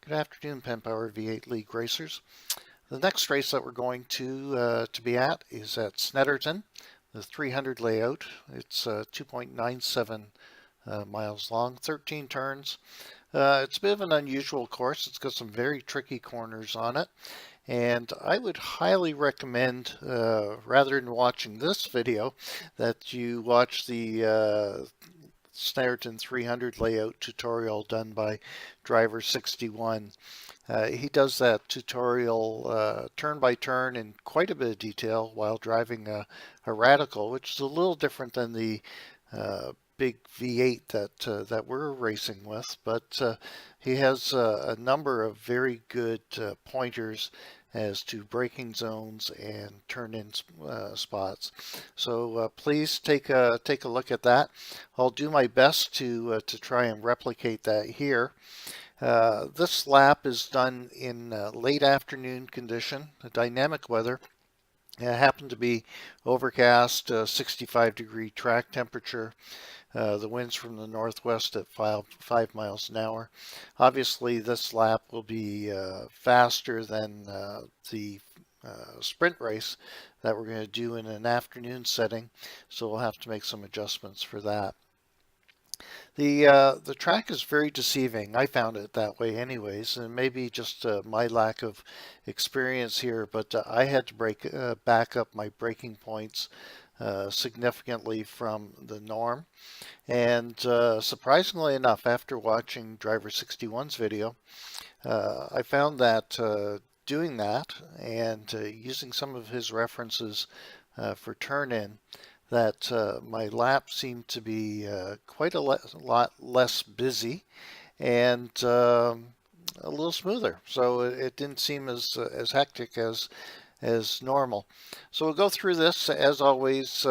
Good afternoon, Penpower V8 League racers. The next race that we're going to be at is at Snetterton, the 300 layout. It's 2.97 miles long, 13 turns. It's a bit of an unusual course. It's got some very tricky corners on it. And I would highly recommend, rather than watching this video, that you watch the Snetterton 300 layout tutorial done by Driver 61. He does that tutorial turn by turn in quite a bit of detail while driving a Radical, which is a little different than the big V8 that we're racing with, but he has a number of very good pointers as to braking zones and turn-in spots. So please take a look at that. I'll do my best to try and replicate that here. This lap is done in late afternoon condition, dynamic weather. It happened to be overcast, 65-degree track temperature. The winds from the northwest at 5 miles an hour. Obviously, this lap will be faster than the sprint race that we're going to do in an afternoon setting, so we'll have to make some adjustments for that. The track is very deceiving. I found it that way anyways, and maybe just my lack of experience here, but I had to back up my braking points significantly from the norm. And surprisingly enough, after watching Driver 61's video, I found that doing that and using some of his references for turn-in, that my lap seemed to be quite a lot less busy and a little smoother. So it didn't seem as hectic as normal. So we'll go through this as always,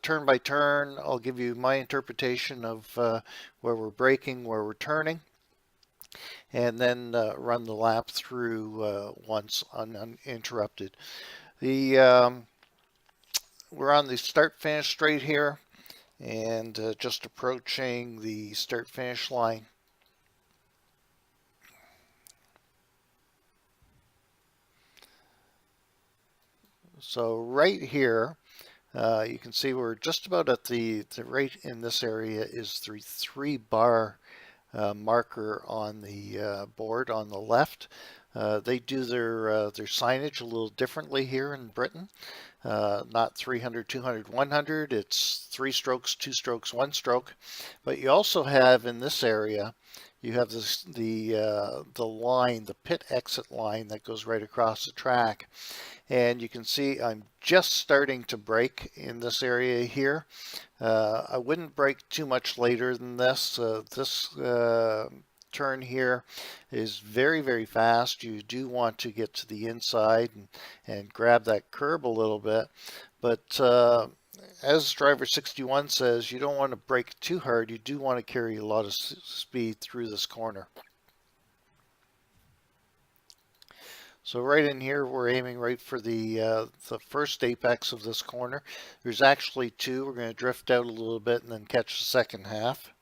turn by turn. I'll give you my interpretation of where we're braking, where we're turning, and then run the lap through once uninterrupted. We're on the start-finish straight here, and just approaching the start-finish line. So right here, you can see we're just about at the right in this area is the 3-bar marker on the board on the left. They do their signage a little differently here in Britain. Not 300, 200, 100. It's 3 strokes, 2 strokes, 1 stroke. But you also have in this area, you have the line, the pit exit line that goes right across the track. And you can see I'm just starting to brake in this area here. I wouldn't brake too much later than this. This turn here is very, very fast. You do want to get to the inside and grab that curb a little bit. But as Driver 61 says, you don't want to brake too hard. You do want to carry a lot of speed through this corner. So right in here, we're aiming right for the first apex of this corner. There's actually 2. We're going to drift out a little bit and then catch the second half.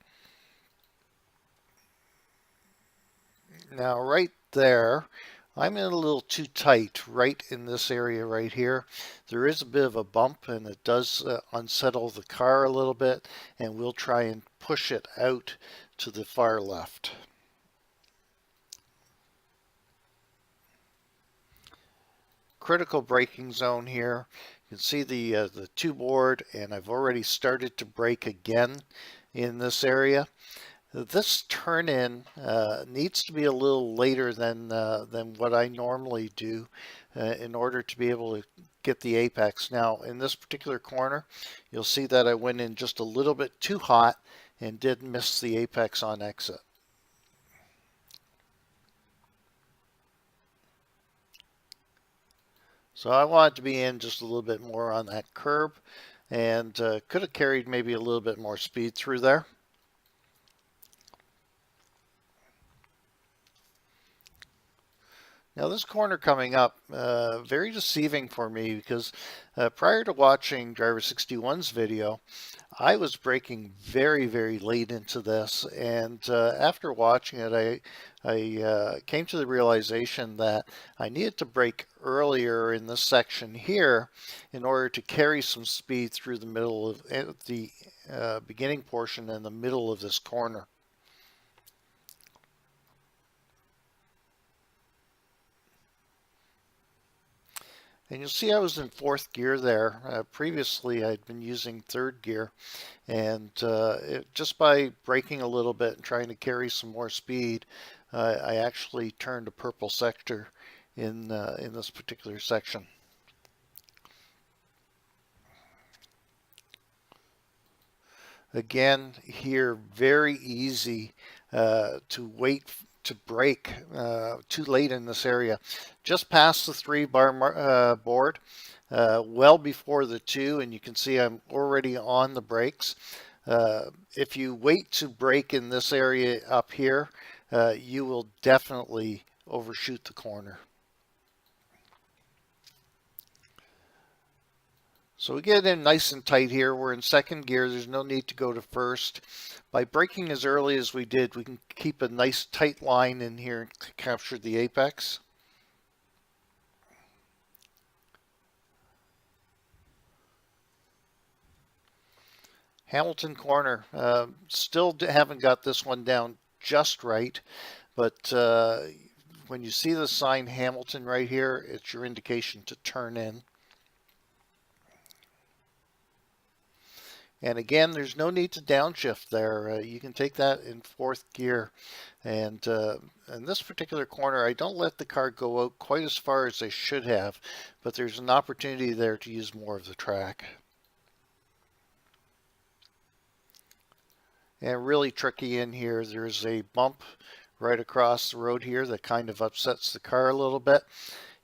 Now right there, I'm in a little too tight right in this area right here. There is a bit of a bump and it does unsettle the car a little bit, and we'll try and push it out to the far left. Critical braking zone here. You can see the 2 board, and I've already started to brake again in this area. This turn-in needs to be a little later than what I normally do in order to be able to get the apex. Now, in this particular corner, you'll see that I went in just a little bit too hot and did miss the apex on exit. So I wanted to be in just a little bit more on that curb, and could have carried maybe a little bit more speed through there. Now this corner coming up, very deceiving for me because prior to watching Driver 61's video, I was braking very, very late into this, and after watching it, I came to the realization that I needed to brake earlier in this section here in order to carry some speed through the middle of the beginning portion and the middle of this corner. And you'll see I was in fourth gear there. Previously, I'd been using third gear, and just by braking a little bit and trying to carry some more speed, I actually turned a purple sector in this particular section. Again, here very easy to wait to brake too late in this area. Just past the 3-bar board, well before the 2, and you can see I'm already on the brakes. If you wait to brake in this area up here, you will definitely overshoot the corner. So we get in nice and tight here. We're in second gear. There's no need to go to first. By braking as early as we did, we can keep a nice tight line in here and capture the apex. Hamilton corner. Still haven't got this one down just right, but when you see the sign Hamilton right here, it's your indication to turn in. And again, there's no need to downshift there. You can take that in fourth gear. And in this particular corner, I don't let the car go out quite as far as I should have, but there's an opportunity there to use more of the track. And really tricky in here, there's a bump right across the road here that kind of upsets the car a little bit.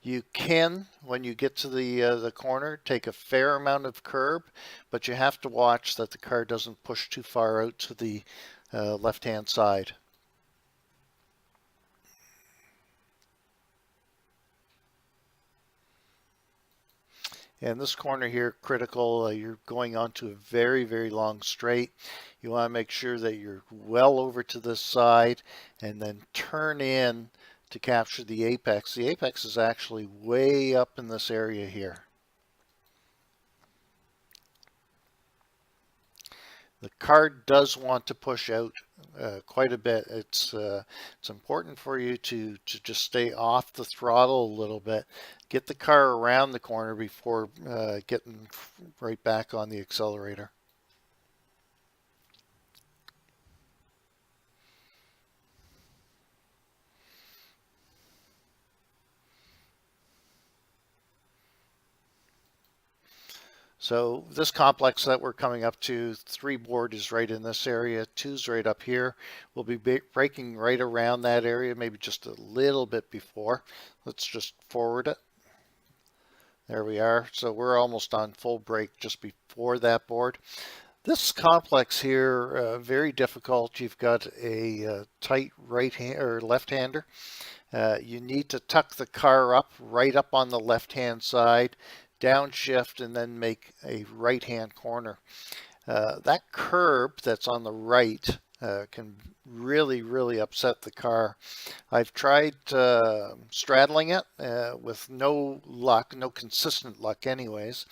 You can, when you get to the corner, take a fair amount of curb, but you have to watch that the car doesn't push too far out to the left-hand side. And this corner here, critical, you're going onto a very, very long straight. You want to make sure that you're well over to this side and then turn in to capture the apex. The apex is actually way up in this area here. The car does want to push out quite a bit. It's important for you to just stay off the throttle a little bit. Get the car around the corner before getting right back on the accelerator. So this complex that we're coming up to, 3 board is right in this area, 2's right up here. We'll be braking right around that area, maybe just a little bit before. Let's just forward it. There we are. So we're almost on full brake just before that board. This complex here, very difficult. You've got a tight right hand or left-hander. You need to tuck the car up, right up on the left-hand side, downshift, and then make a right-hand corner. That curb that's on the right can really, really upset the car. I've tried straddling it with no luck, no consistent luck anyways,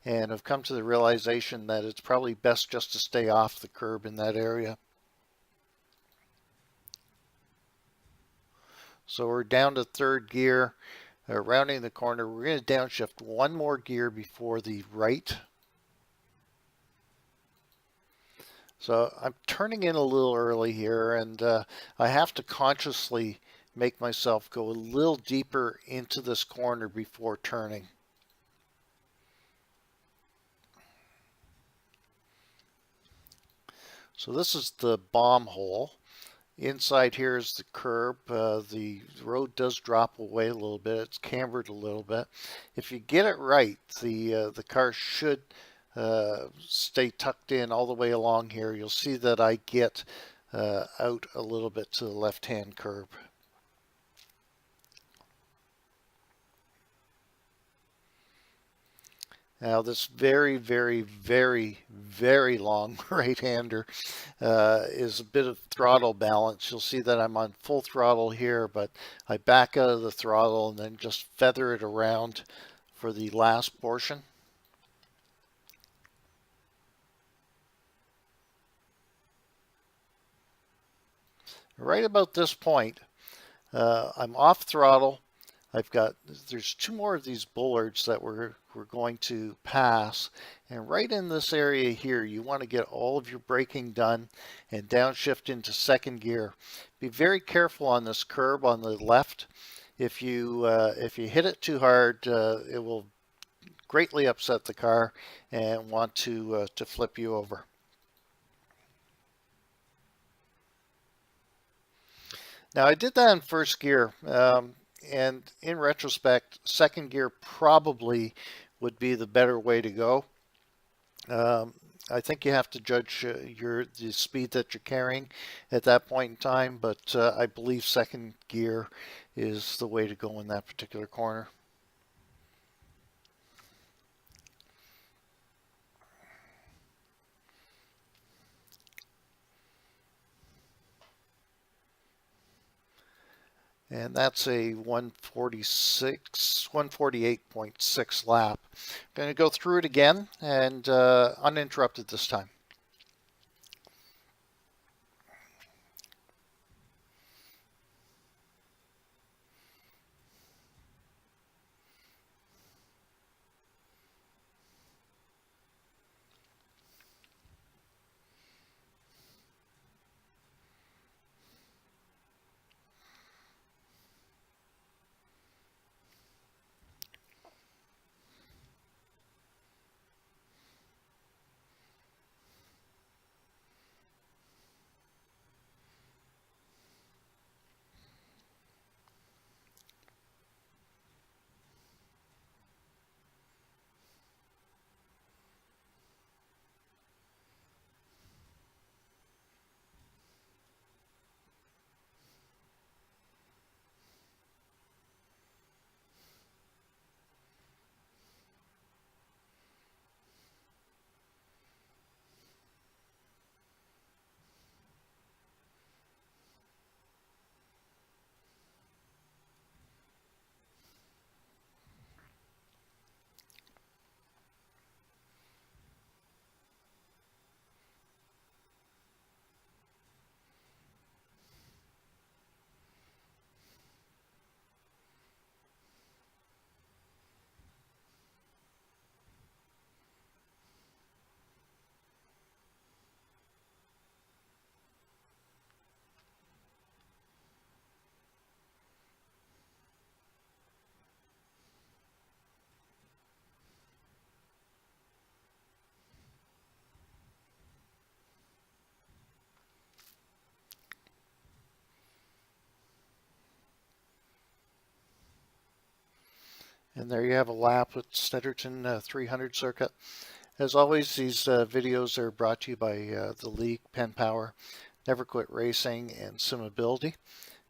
and I've come to the realization that it's probably best just to stay off the curb in that area. So we're down to third gear, rounding the corner. We're going to downshift one more gear before the right. So I'm turning in a little early here, and I have to consciously make myself go a little deeper into this corner before turning. So this is the bomb hole. Inside here is the curb. The road does drop away a little bit. It's cambered a little bit. If you get it right, the car should stay tucked in all the way along here. You'll see that I get out a little bit to the left-hand curb. Now this very, very, very, very long right-hander is a bit of throttle balance. You'll see that I'm on full throttle here, but I back out of the throttle and then just feather it around for the last portion. Right about this point, I'm off throttle. There's two more of these bullards that we're going to pass, and right in this area here you want to get all of your braking done and downshift into second gear. Be very careful on this curb on the left. If you hit it too hard, it will greatly upset the car and want to flip you over. Now I did that in first gear, and in retrospect, second gear probably would be the better way to go. I think you have to judge the speed that you're carrying at that point in time, but I believe second gear is the way to go in that particular corner. And that's a 148.6 lap. Going to go through it again and uninterrupted this time. And there you have a lap with Snetterton 300 circuit. As always, these videos are brought to you by the League, Penpower, Never Quit Racing, and Simability.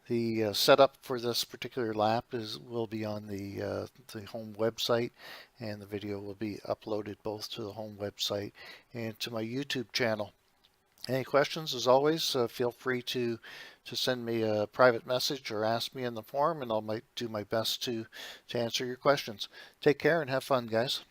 The setup for this particular lap will be on the home website, and the video will be uploaded both to the home website and to my YouTube channel. Any questions, as always, feel free to send me a private message or ask me in the forum, and I'll do my best to answer your questions. Take care and have fun, guys.